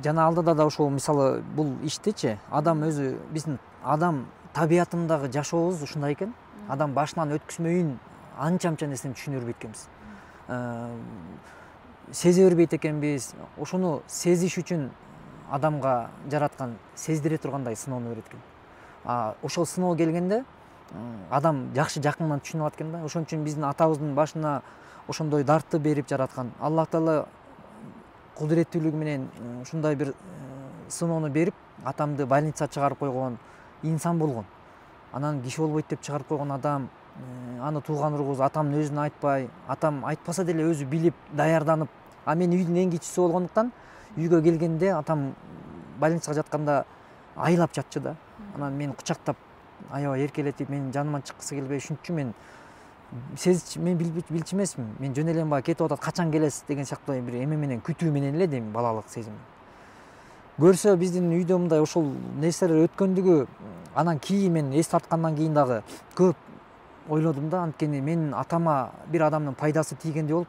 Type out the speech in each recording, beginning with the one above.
жана алдыда да ошол мисалы бул иштечи адам өзү биздин адам табиятындагы жашообуз ушундай экен. Адам башынан өткүзмөйүн анча нерсени түшүнө бербейт экенбиз. Сезе бербейт экенбиз. Ошону сезиш үчүн адамга жараткан сездире тургандай сыноону берет экен. Ошол сыноо келгенде адам жакшы жакындан түшүнүп алат экен да. Ошон үчүн биздин атабыздын башына ошондой дартты берип жараткан. Аллах Таала кудуреттүүлүгү менен ушундай бир сыноону берип, атамды больницага чыгарып койгон, инсан болгон. Анан киши болбойт деп чыгарып койгон адам, аны тууган ургуз атамдын өзүнө айтпай, атам айтпаса деле өзү билип, даярданып, мен үйдүн эң кичүүсү болгондуктан үйгө келгенде атам больницага жатканда айлап жатчу да. Анан мени кучактап, аябай эркелетип, менин жаныман чыккысы келбей, ушунчу мен билчү эмесмин. Мен жөн элем баягы кетип атат, качан келесиз деген сыяктуу бир эме менен, күтүү менен эле дейм, балалык сезим. Көрсө биздин үйдө мындай ошол нерселер өткөндүгү, анан кийин мен эс тарткандан кийин дагы көп ойлодум да, анткени менин атама бир адамдын пайдасы тийгендей болуп,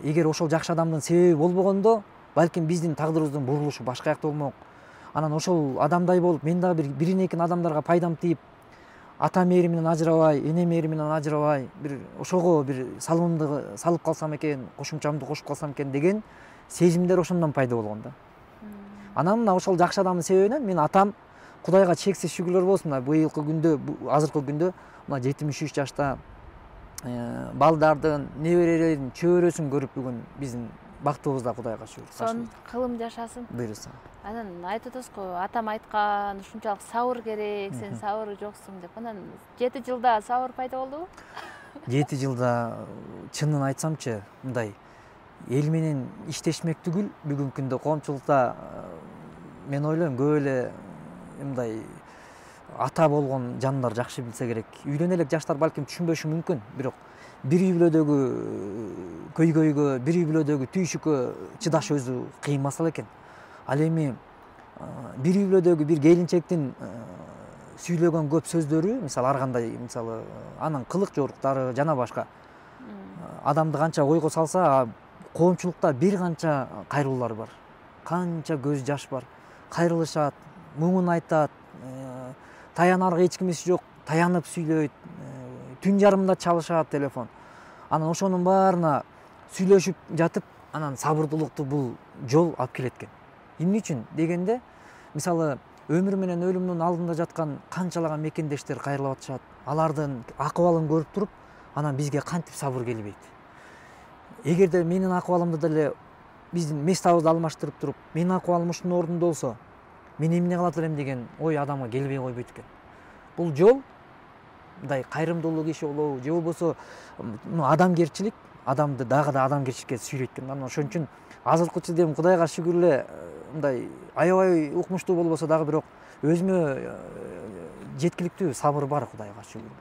эгер ошол жакшы адамдын себеби болбогондо, балким биздин тагдырыбыздын бурулушу башка жакта болмок. Анан ошол адамдай болуп, мен дагы бир эки адамдарга пайдам тийип, ата мээримден ажырабай, эне мээримден ажырабай, бир ошого бир салымымды салып калсам экен, кошумчамды кошуп калсам экен деген сезимдер ошондон пайда болгон да. Анан мына ошол жакшы адамдын себебинен мен атам, Кудайга чексиз шүгүрлөр болсун, быйылкы күндө, азыркы күндө мына 73 жашта балдардын, неберелердин чөбөрөсүн көрүп бүгүн биздин бактыбызда, Кудайга шүгүр. Сон кылым жашасын. Буйруса. Анан айтып атасызго, атам айткан, ушунчалык сабыр керек, сен сабыры жоксуң деп. Анан 7 жылда сабыр пайда болдубу? 7 жылда чынын айтсамчы, мындай эл менен иштешмек түгүл, бүгүнкү күндө коомчулукта мен ойлойм көп эле мындай ата болгон жандар жакшы билсе керек. Үйлөнө элек жаштар балким түшүнбөшү мүмкүн, бирок бир үй бүлөдөгү көйгөйгө, бир үй бүлөдөгү түйшүккө чыдаш өзү кыйын масала экен. Ал эми бир үй бүлөдөгү бир келинчектин сүйлөгөн көп сөздөрү, мисалы ар кандай, мисалы анын кылык жоруктары жана башка адамды канча ойго салса, коомчулукта бир канча кайрылуулар бар. Канча көз жаш бар. Кайрылышат, муңун айтат, таянарга эч кимиси жок, таянып сүйлөйт, түн жарымда чалышат телефон. Анан ошонун баарына сүйлөшүп жатып, анан сабырдуулукту бул жол алып келет экен. Эмне үчүн дегенде, мисалы өмүр менен өлүмдүн алдында жаткан канчалаган мекендештер кайрылып атышат. Алардын акыбалын көрүп туруп, анан бизге кантип сабыр келбейт. Эгерде менин акыбалымды деле биздин местабызды алмаштырып туруп, менин акыбалым ушунун ордунда болсо, мен эмне кылат элем деген ой адамга келбей койбойт экен. Бул жол мындай кайрымдуулук иши болобу, же болбосо адамгерчилик адамды дагы да адамгерчиликке сүйрөйт экен. Ошон үчүн азыркы чыдем Кудайга шүгүр эле мындай аябай укмуштуу болбосо дагы бирок өзүмө жеткиликтүү сабыр бар, Кудайга шүгүр.